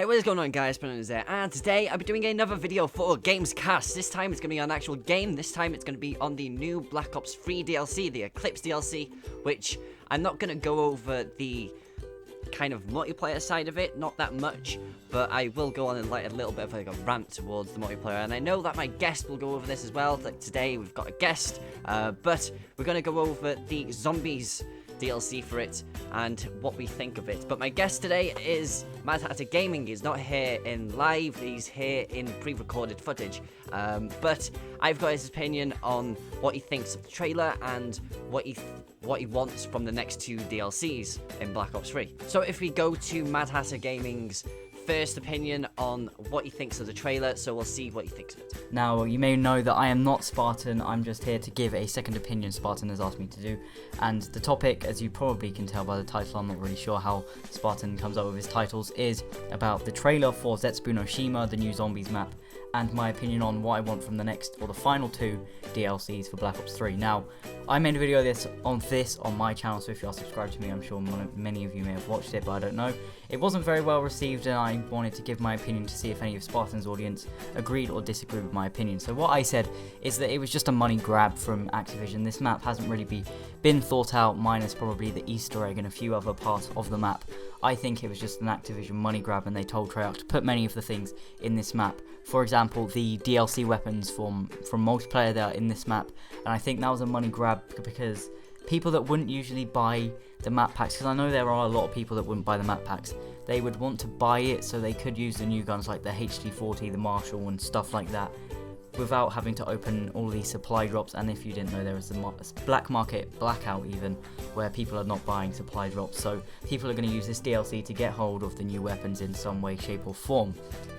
Hey, what is going on, guys? SpartanNJones here, and today I'll be doing another video for GamesCast. This time it's going to be on an actual game. This time it's going to be on the new Black Ops 3 DLC, the Eclipse DLC, which I'm not going to go over the kind of multiplayer side of it, not that much, but I will go on and like a little bit of like a rant towards the multiplayer, and I know that my guest will go over this as well. Like today we've got a guest, but we're going to go over the Zombies DLC for it and what we think of it. But my guest today is MadHatterGaming. He's not here in live, he's here in pre-recorded footage, but I've got his opinion on what he thinks of the trailer and what he wants from the next two DLCs in Black Ops 3. So if we go to MadHatterGaming's first opinion on what he thinks of the trailer, so we'll see what he thinks of it. Now, you may know that I am not Spartan. I'm just here to give a second opinion Spartan has asked me to do. And the topic, as you probably can tell by the title, I'm not really sure how Spartan comes up with his titles, is about the trailer for ZETSUBUO Shima, the new Zombies map, and my opinion on what I want from the next, or the final two DLCs for Black Ops 3. Now, I made a video on my channel, so if you are subscribed to me, I'm sure many of you may have watched it, but I don't know. It wasn't very well received, and I wanted to give my opinion to see if any of Spartan's audience agreed or disagreed with my opinion. So what I said is that it was just a money grab from Activision. This map hasn't really been thought out, minus probably the Easter egg and a few other parts of the map. I think it was just an Activision money grab, and they told Treyarch to put many of the things in this map. For example, the DLC weapons from multiplayer that are in this map, and I think that was a money grab because people that wouldn't usually buy the map packs, because I know there are a lot of people that wouldn't buy the map packs, they would want to buy it so they could use the new guns like the HD-40, the Marshall and stuff like that, without having to open all these supply drops. And if you didn't know, there is the black market blackout even, where people are not buying supply drops, so people are going to use this DLC to get hold of the new weapons in some way, shape or form.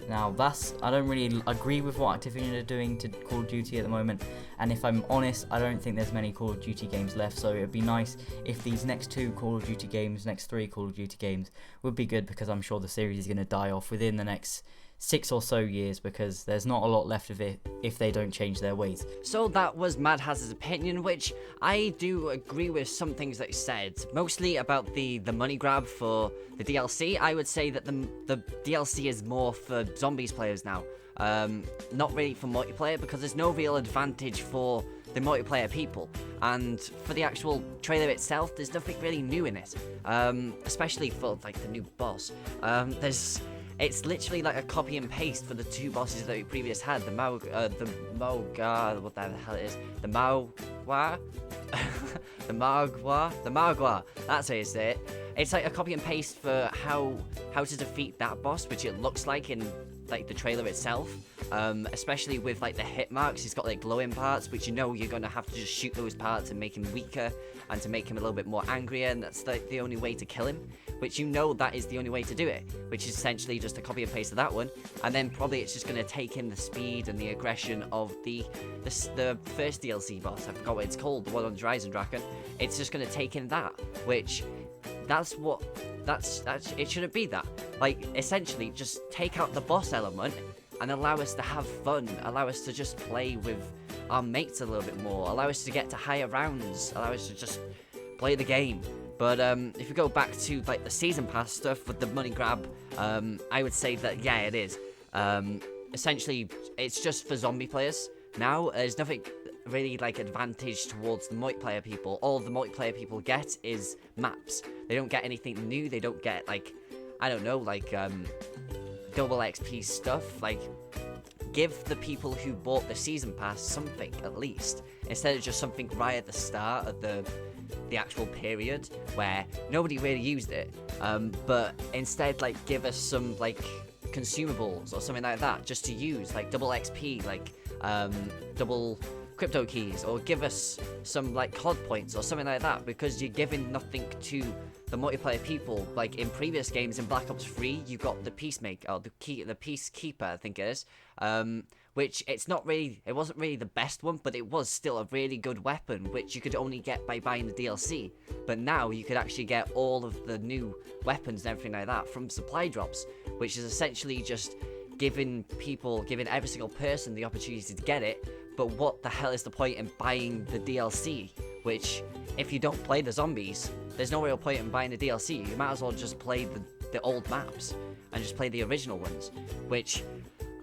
Now I don't really agree with what Activision are doing to Call of Duty at the moment, and if I'm honest, I don't think there's many Call of Duty games left, so it'd be nice if these next two Call of Duty games, next three Call of Duty games would be good, because I'm sure the series is going to die off within the next 6 or so years, because there's not a lot left of it if they don't change their ways. So that was MadHatter's opinion, which I do agree with some things that he said, mostly about the money grab for the DLC. I would say that the DLC is more for Zombies players now, not really for multiplayer, because there's no real advantage for the multiplayer people, and for the actual trailer itself, there's nothing really new in it, especially for like the new boss. It's literally like a copy and paste for the two bosses that we previously had, the Mogwa, what the hell it is, the Mogwa, the Mogwa, that's how you say it. It's like a copy and paste for how to defeat that boss, which it looks like in like the trailer itself, especially with like the hit marks. He's got like glowing parts, which you know you're gonna have to just shoot those parts and make him weaker, and to make him a little bit more angrier, and that's like the only way to kill him, which you know that is the only way to do it, which is essentially just a copy and paste of that one, and then probably it's just gonna take in the speed and the aggression of the first DLC boss. I forgot what it's called, the one on Horizon Dragon. It's just gonna take in that, which it shouldn't be that. Like, essentially, just take out the boss element and allow us to have fun, allow us to just play with our mates a little bit more, allow us to get to higher rounds, allow us to just play the game. But if you go back to like the season pass stuff with the money grab, I would say that yeah, it is. Essentially, it's just for zombie players now. There's nothing really like advantage towards the multiplayer people. All the multiplayer people get is maps. They don't get anything new. They don't get like, I don't know, like double XP stuff. Like, give the people who bought the season pass something at least, instead of just something right at the start of the actual period where nobody really used it. But instead, like, give us some like consumables or something like that just to use, like double XP, like double crypto keys, or give us some like COD points or something like that, because you're giving nothing to the multiplayer people. Like in previous games in Black Ops 3, you got the Peacemaker, or the Peacekeeper, I think it is, which it wasn't really the best one, but it was still a really good weapon, which you could only get by buying the DLC. But now you could actually get all of the new weapons and everything like that from supply drops, which is essentially just giving every single person the opportunity to get it. But what the hell is the point in buying the DLC? Which, if you don't play the zombies, there's no real point in buying the DLC. You might as well just play the old maps. and just play the original ones, which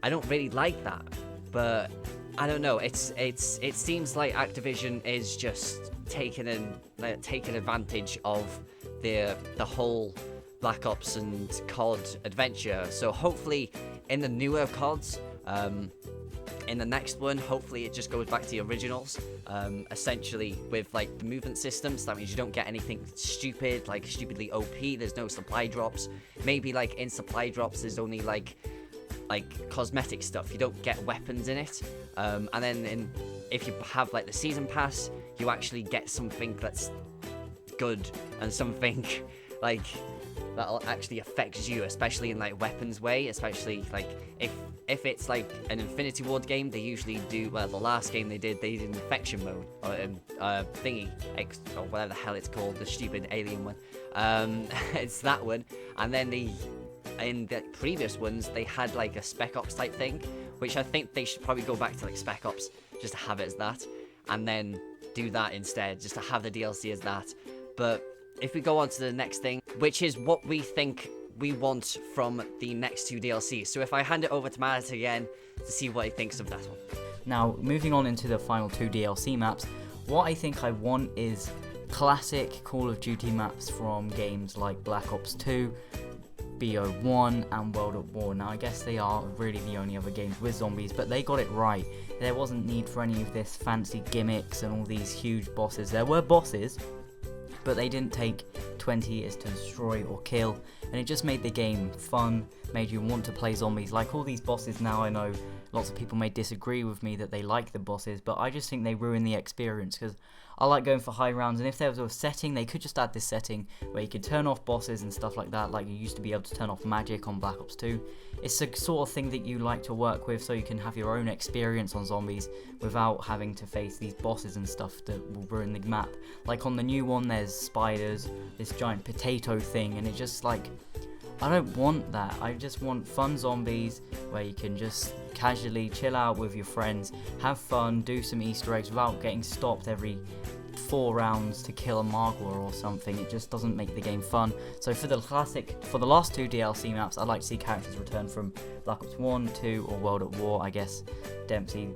I don't really like that. But I don't know. It seems like Activision is just taking advantage of the whole Black Ops and COD adventure. So hopefully in the newer CODs, in the next one, hopefully it just goes back to the originals, essentially with like the movement systems. That means you don't get anything stupid, like stupidly OP. There's no supply drops. Maybe like in supply drops there's only like cosmetic stuff. You don't get weapons in it. And then if you have like the season pass, you actually get something that's good and something like that'll actually affect you, especially in like weapons way. Especially like if it's like an Infinity Ward game, they usually do, well, the last game they did infection mode or thingy X or whatever the hell it's called, the stupid alien one. It's that one. And then in the previous ones they had like a Spec Ops type thing, which I think they should probably go back to like Spec Ops just to have it as that, and then do that instead, just to have the DLC as that. But if we go on to the next thing, which is what we think we want from the next 2 DLCs. So if I hand it over to Matt again to see what he thinks of that one. Now, moving on into the final 2 DLC maps, what I think I want is classic Call of Duty maps from games like Black Ops 2, BO1 and World at War. Now I guess they are really the only other games with zombies, but they got it right. There wasn't need for any of this fancy gimmicks and all these huge bosses. There were bosses, but they didn't take 20 years to destroy or kill, and it just made the game fun, made you want to play zombies. Like all these bosses now, I know lots of people may disagree with me that they like the bosses, but I just think they ruin the experience, because I like going for high rounds, and if there was a setting, they could just add this setting where you could turn off bosses and stuff like that, like you used to be able to turn off magic on Black Ops 2. It's the sort of thing that you like to work with, so you can have your own experience on zombies without having to face these bosses and stuff that will ruin the map. Like on the new one, there's spiders, this giant potato thing, and it just like, I don't want that. I just want fun zombies where you can just casually chill out with your friends, have fun, do some Easter eggs without getting stopped every 4 rounds to kill a Margwa or something. It just doesn't make the game fun. So for the last 2 DLC maps, I'd like to see characters return from Black Ops 1, 2 or World at War. I guess Dempsey,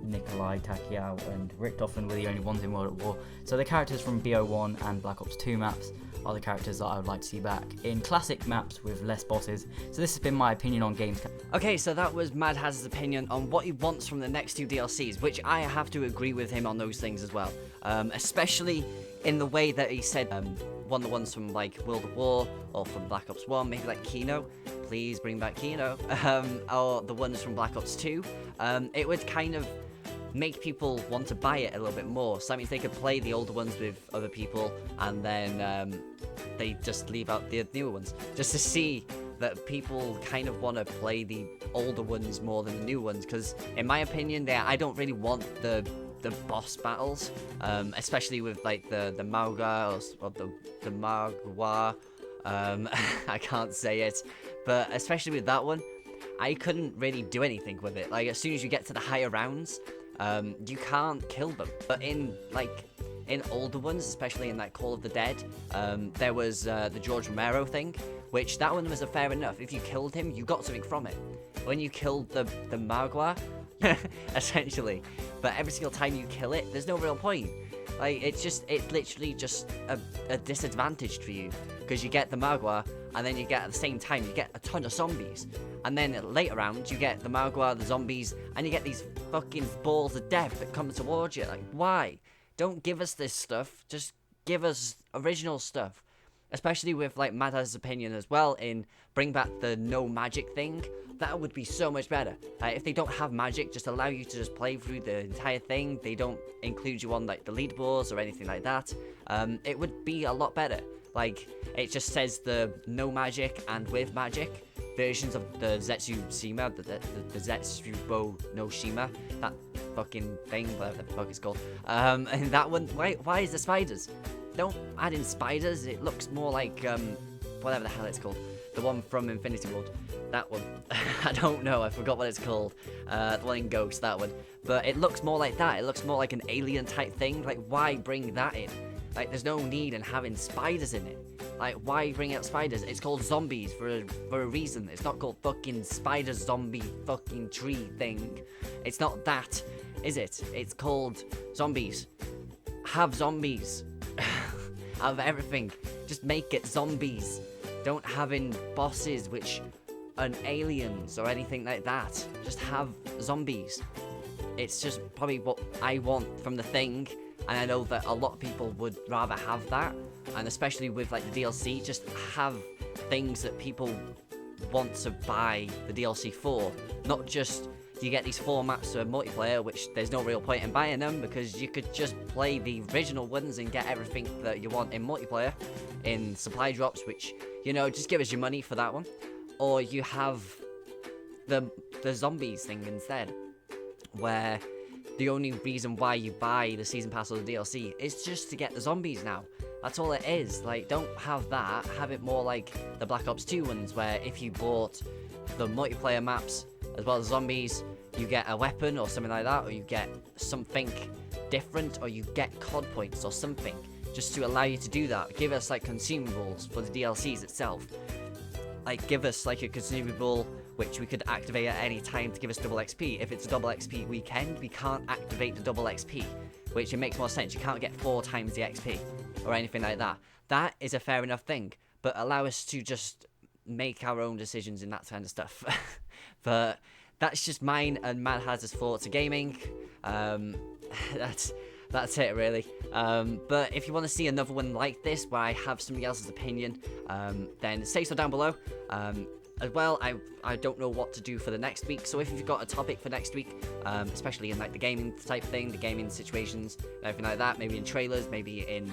Nikolai, Takiao and Richtofen were the only ones in World at War. So the characters from BO1 and Black Ops 2 maps are the characters that I would like to see back in classic maps with less bosses. So this has been my opinion on GamesCast. Okay, so that was MadHatter's opinion on what he wants from the next 2 DLCs, which I have to agree with him on those things as well. Especially in the way that he said one of the ones from like World at War or from Black Ops 1, maybe like Kino. Please bring back Kino. Or the ones from Black Ops 2. It would kind of make people want to buy it a little bit more. So that means they could play the older ones with other people, and then they just leave out the newer ones, just to see that people kind of want to play the older ones more than the new ones. Because in my opinion, I don't really want the boss battles, especially with like the Mauga or the Magua. I can't say it, but especially with that one, I couldn't really do anything with it. Like as soon as you get to the higher rounds, you can't kill them. But in older ones, especially in like Call of the Dead, there was the George Romero thing, which that one was a fair enough. If you killed him, you got something from it. When you killed the Magua, essentially, but every single time you kill it, there's no real point. Like it's literally just a disadvantage for you, because you get the Magua, and then you get at the same time you get a ton of zombies, and then later rounds you get the Magua, the zombies, and you get these fucking balls of death that come towards you. Like, why? Don't give us this stuff. Just give us original stuff. Especially with like MadHatter's opinion as well in bring back the no magic thing. That would be so much better. If they don't have magic, just allow you to just play through the entire thing. They don't include you on like the leaderboards or anything like that. It would be a lot better. Like it just says the no magic and with magic versions of the ZETSUBUO, the ZETSUBUO no Shima, that fucking thing, whatever the fuck it's called. And that one, why is the spiders? Don't add in spiders. It looks more like whatever the hell it's called. The one from Infinity Ward. That one. I don't know. I forgot what it's called. The one in Ghost, that one. But it looks more like that. It looks more like an alien type thing. Like, why bring that in? Like, there's no need in having spiders in it. Like, why bring out spiders? It's called zombies for a reason. It's not called fucking spider zombie fucking tree thing. It's not that, is it? It's called zombies. Have zombies. Have everything. Just make it zombies. Don't having bosses which are aliens or anything like that. Just have zombies. It's just probably what I want from the thing, and I know that a lot of people would rather have that, and especially with like the DLC, just have things that people want to buy the DLC for, not just you get these 4 maps of multiplayer, which there's no real point in buying them, because you could just play the original ones and get everything that you want in multiplayer in supply drops, which, you know, just give us your money for that one. Or you have the zombies thing instead, where the only reason why you buy the season pass or the DLC is just to get the zombies now. That's all it is. Like, don't have that. Have it more like the Black Ops 2 ones, where if you bought the multiplayer maps as well as zombies, you get a weapon or something like that, or you get something different, or you get COD points or something, just to allow you to do that. Give us like consumables for the DLCs itself. Like, give us like a consumable which we could activate at any time to give us double XP. If it's a double XP weekend, we can't activate the double XP, which it makes more sense. You can't get 4 times the XP or anything like that. That is a fair enough thing, but allow us to just make our own decisions in that kind of stuff. But that's just mine and Mad Hatter's thoughts of gaming. That's it, really. But if you want to see another one like this, where I have somebody else's opinion, then say so down below. As well, I don't know what to do for the next week, so if you've got a topic for next week, especially in like the gaming type thing, the gaming situations, everything like that, maybe in trailers, maybe in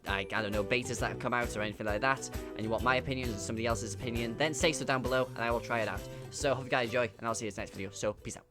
like, I don't know, betas that have come out or anything like that, and you want my opinion or somebody else's opinion, then say so down below and I will try it out. So hope you guys enjoy, and I'll see you in the next video. So peace out.